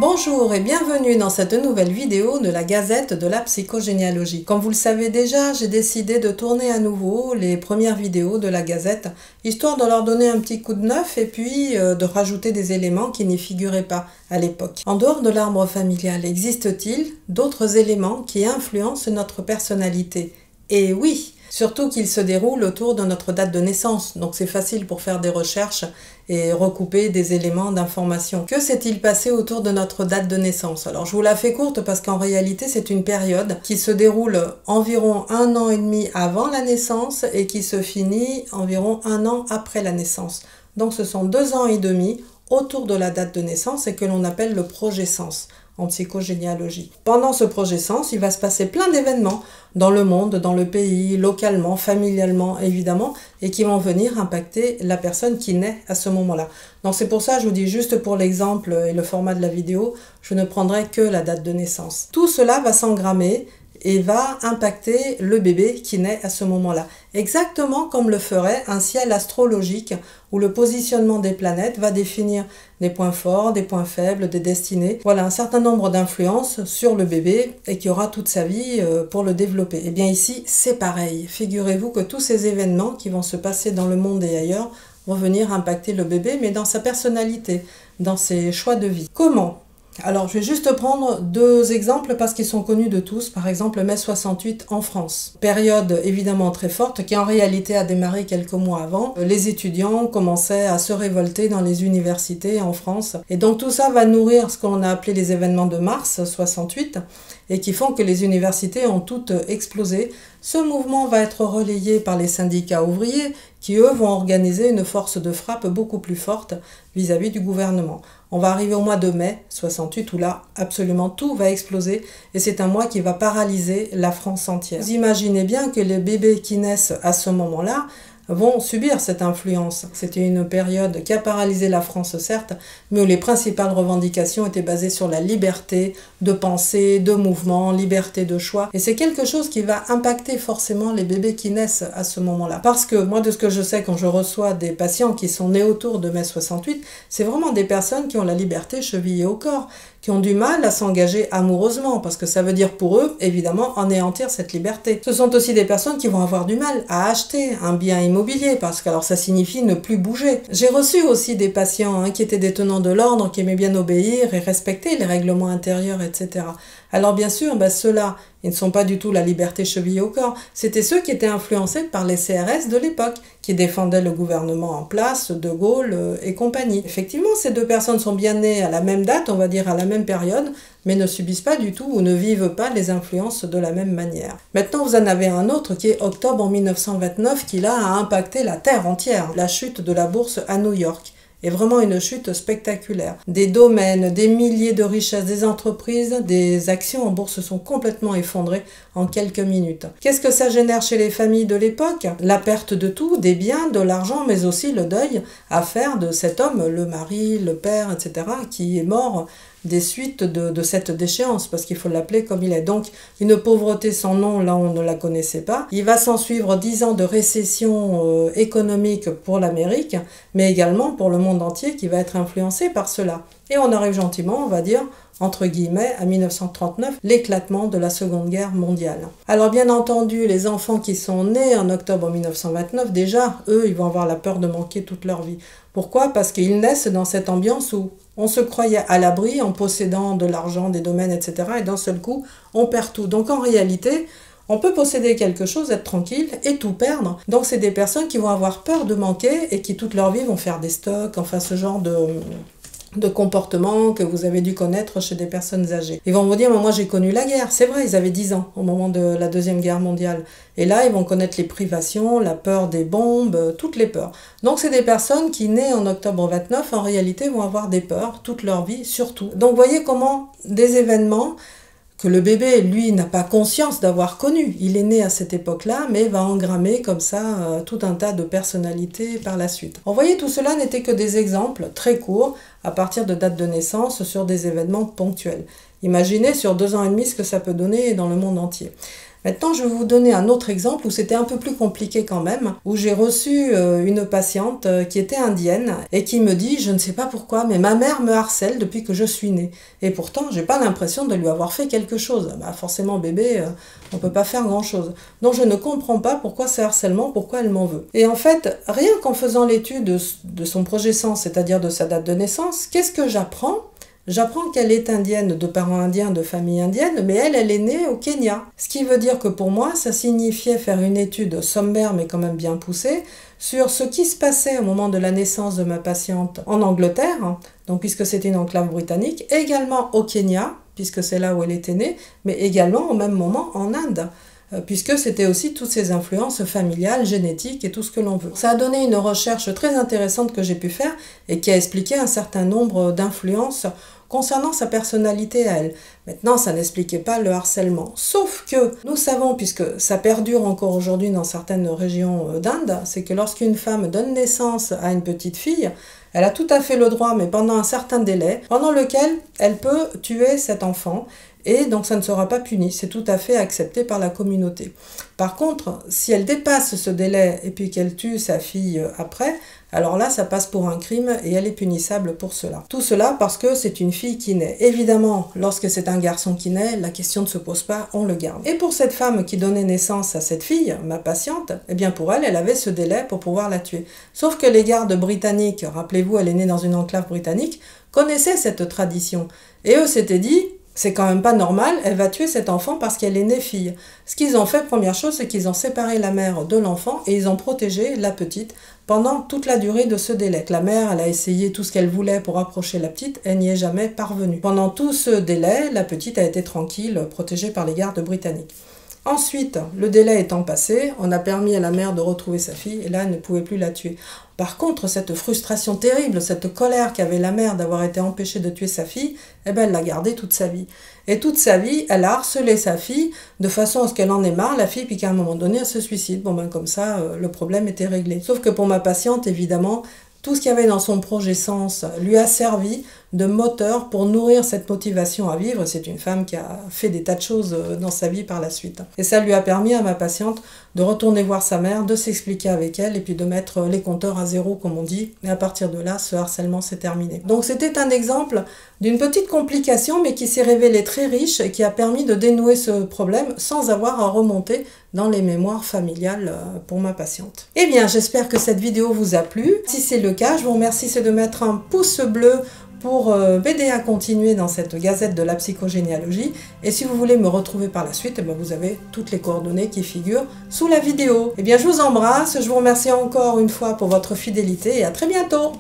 Bonjour et bienvenue dans cette nouvelle vidéo de la Gazette de la psychogénéalogie. Comme vous le savez déjà, j'ai décidé de tourner à nouveau les premières vidéos de la Gazette, histoire de leur donner un petit coup de neuf et puis de rajouter des éléments qui n'y figuraient pas à l'époque. En dehors de l'arbre familial, existe-t-il d'autres éléments qui influencent notre personnalité? Et oui, surtout qu'ils se déroulent autour de notre date de naissance, donc c'est facile pour faire des recherches et recouper des éléments d'information. Que s'est-il passé autour de notre date de naissance? Alors je vous la fais courte parce qu'en réalité c'est une période qui se déroule environ 1 an et demi avant la naissance et qui se finit environ 1 an après la naissance. Donc ce sont 2 ans et demi autour de la date de naissance et que l'on appelle le progéscens en psychogénéalogie. Pendant ce progéscens, il va se passer plein d'événements dans le monde, dans le pays, localement, familialement évidemment, et qui vont venir impacter la personne qui naît à ce moment-là. Donc c'est pour ça que je vous dis juste pour l'exemple et le format de la vidéo, je ne prendrai que la date de naissance. Tout cela va s'engrammer et va impacter le bébé qui naît à ce moment-là. Exactement comme le ferait un ciel astrologique où le positionnement des planètes va définir des points forts, des points faibles, des destinées. Voilà un certain nombre d'influences sur le bébé et qui aura toute sa vie pour le développer. Et bien ici, c'est pareil. Figurez-vous que tous ces événements qui vont se passer dans le monde et ailleurs vont venir impacter le bébé, mais dans sa personnalité, dans ses choix de vie. Comment ? Alors, je vais juste prendre 2 exemples parce qu'ils sont connus de tous. Par exemple, mai 68 en France. Période évidemment très forte qui en réalité a démarré quelques mois avant. Les étudiants commençaient à se révolter dans les universités en France. Et donc tout ça va nourrir ce qu'on a appelé les événements de mars 68 et qui font que les universités ont toutes explosé. Ce mouvement va être relayé par les syndicats ouvriers qui, eux, vont organiser une force de frappe beaucoup plus forte vis-à-vis du gouvernement. On va arriver au mois de mai 68 où là, absolument tout va exploser et c'est un mois qui va paralyser la France entière. Vous imaginez bien que les bébés qui naissent à ce moment-là vont subir cette influence. C'était une période qui a paralysé la France, certes, mais où les principales revendications étaient basées sur la liberté de pensée, de mouvement, liberté de choix. Et c'est quelque chose qui va impacter forcément les bébés qui naissent à ce moment-là. Parce que moi, de ce que je sais quand je reçois des patients qui sont nés autour de mai 68, c'est vraiment des personnes qui ont la liberté chevillée au corps, qui ont du mal à s'engager amoureusement, parce que ça veut dire pour eux, évidemment, anéantir cette liberté. Ce sont aussi des personnes qui vont avoir du mal à acheter un bien immobilier, parce que alors ça signifie ne plus bouger. J'ai reçu aussi des patients qui étaient des tenants de l'ordre, qui aimaient bien obéir et respecter les règlements intérieurs, etc. Alors bien sûr, ceux-là, ils ne sont pas du tout la liberté chevillée au corps. C'était ceux qui étaient influencés par les CRS de l'époque, qui défendaient le gouvernement en place, De Gaulle et compagnie. Effectivement, ces 2 personnes sont bien nées à la même date, on va dire à la même période, mais ne subissent pas du tout ou ne vivent pas les influences de la même manière. Maintenant, vous en avez un autre qui est octobre 1929, qui là a impacté la Terre entière, la chute de la bourse à New York. Et vraiment une chute spectaculaire. Des domaines, des milliers de richesses, des entreprises, des actions en bourse sont complètement effondrées en quelques minutes. Qu'est-ce que ça génère chez les familles de l'époque? La perte de tout, des biens, de l'argent, mais aussi le deuil à faire de cet homme, le mari, le père, etc., qui est mort des suites de cette déchéance, parce qu'il faut l'appeler comme il est. Donc, une pauvreté sans nom, là on ne la connaissait pas. Il va s'en suivre 10 ans de récession économique pour l'Amérique, mais également pour le monde entier qui va être influencé par cela. Et on arrive gentiment, on va dire, entre guillemets, à 1939, l'éclatement de la Seconde Guerre mondiale. Alors bien entendu, les enfants qui sont nés en octobre 1929, déjà, eux, ils vont avoir la peur de manquer toute leur vie. Pourquoi? Parce qu'ils naissent dans cette ambiance où on se croyait à l'abri en possédant de l'argent, des domaines, etc. Et d'un seul coup, on perd tout. Donc en réalité, on peut posséder quelque chose, être tranquille et tout perdre. Donc c'est des personnes qui vont avoir peur de manquer et qui toute leur vie vont faire des stocks, enfin ce genre de comportement que vous avez dû connaître chez des personnes âgées. Ils vont vous dire, moi j'ai connu la guerre. C'est vrai, ils avaient 10 ans au moment de la Deuxième Guerre mondiale. Et là, ils vont connaître les privations, la peur des bombes, toutes les peurs. Donc c'est des personnes qui, nées en octobre 29, en réalité vont avoir des peurs toute leur vie, surtout. Donc voyez comment des événements que le bébé, lui, n'a pas conscience d'avoir connu. Il est né à cette époque-là, mais va engrammer comme ça tout un tas de personnalités par la suite. Vous voyez, tout cela n'était que des exemples très courts à partir de dates de naissance sur des événements ponctuels. Imaginez sur 2 ans et demi ce que ça peut donner dans le monde entier. Maintenant, je vais vous donner un autre exemple où c'était un peu plus compliqué quand même, où j'ai reçu une patiente qui était indienne et qui me dit « Je ne sais pas pourquoi, mais ma mère me harcèle depuis que je suis née. Et pourtant, j'ai pas l'impression de lui avoir fait quelque chose. » Bah forcément, bébé, on peut pas faire grand-chose. Donc je ne comprends pas pourquoi ce harcèlement, pourquoi elle m'en veut. Et en fait, rien qu'en faisant l'étude de son projet sens, c'est-à-dire de sa date de naissance, qu'est-ce que j'apprends ? J'apprends qu'elle est indienne, de parents indiens, de famille indienne, mais elle est née au Kenya. Ce qui veut dire que pour moi, ça signifiait faire une étude sommaire, mais quand même bien poussée, sur ce qui se passait au moment de la naissance de ma patiente en Angleterre, donc puisque c'était une enclave britannique, également au Kenya, puisque c'est là où elle était née, mais également au même moment en Inde, puisque c'était aussi toutes ces influences familiales, génétiques et tout ce que l'on veut. Ça a donné une recherche très intéressante que j'ai pu faire et qui a expliqué un certain nombre d'influences concernant sa personnalité à elle. Maintenant, ça n'expliquait pas le harcèlement. Sauf que nous savons, puisque ça perdure encore aujourd'hui dans certaines régions d'Inde, c'est que lorsqu'une femme donne naissance à une petite fille, elle a tout à fait le droit, mais pendant un certain délai, pendant lequel elle peut tuer cet enfant, et donc ça ne sera pas puni, c'est tout à fait accepté par la communauté. Par contre, si elle dépasse ce délai et puis qu'elle tue sa fille après, alors là ça passe pour un crime et elle est punissable pour cela. Tout cela parce que c'est une fille qui naît. Évidemment, lorsque c'est un garçon qui naît, la question ne se pose pas, on le garde. Et pour cette femme qui donnait naissance à cette fille, ma patiente, eh bien pour elle, elle avait ce délai pour pouvoir la tuer. Sauf que les gardes britanniques, rappelez-vous, elle est née dans une enclave britannique, connaissaient cette tradition. Et eux s'étaient dit, c'est quand même pas normal, elle va tuer cet enfant parce qu'elle est née fille. Ce qu'ils ont fait, première chose, c'est qu'ils ont séparé la mère de l'enfant et ils ont protégé la petite pendant toute la durée de ce délai. La mère, elle a essayé tout ce qu'elle voulait pour approcher la petite, elle n'y est jamais parvenue. Pendant tout ce délai, la petite a été tranquille, protégée par les gardes britanniques. Ensuite, le délai étant passé, on a permis à la mère de retrouver sa fille et là, elle ne pouvait plus la tuer. Par contre, cette frustration terrible, cette colère qu'avait la mère d'avoir été empêchée de tuer sa fille, eh ben, elle l'a gardée toute sa vie. Et toute sa vie, elle a harcelé sa fille de façon à ce qu'elle en ait marre, la fille, puis qu'à un moment donné, elle se suicide. Bon, ben comme ça, le problème était réglé. Sauf que pour ma patiente, évidemment, tout ce qu'il y avait dans son projet sens lui a servi de moteur pour nourrir cette motivation à vivre. C'est une femme qui a fait des tas de choses dans sa vie par la suite. Et ça lui a permis à ma patiente de retourner voir sa mère, de s'expliquer avec elle et puis de mettre les compteurs à zéro comme on dit. Et à partir de là, ce harcèlement s'est terminé. Donc c'était un exemple d'une petite complication mais qui s'est révélée très riche et qui a permis de dénouer ce problème sans avoir à remonter dans les mémoires familiales pour ma patiente. Eh bien, j'espère que cette vidéo vous a plu. Si c'est le cas, je vous remercie de mettre un pouce bleu pour m'aider à continuer dans cette gazette de la psychogénéalogie. Et si vous voulez me retrouver par la suite, eh bien, vous avez toutes les coordonnées qui figurent sous la vidéo. Eh bien, je vous embrasse, je vous remercie encore une fois pour votre fidélité et à très bientôt.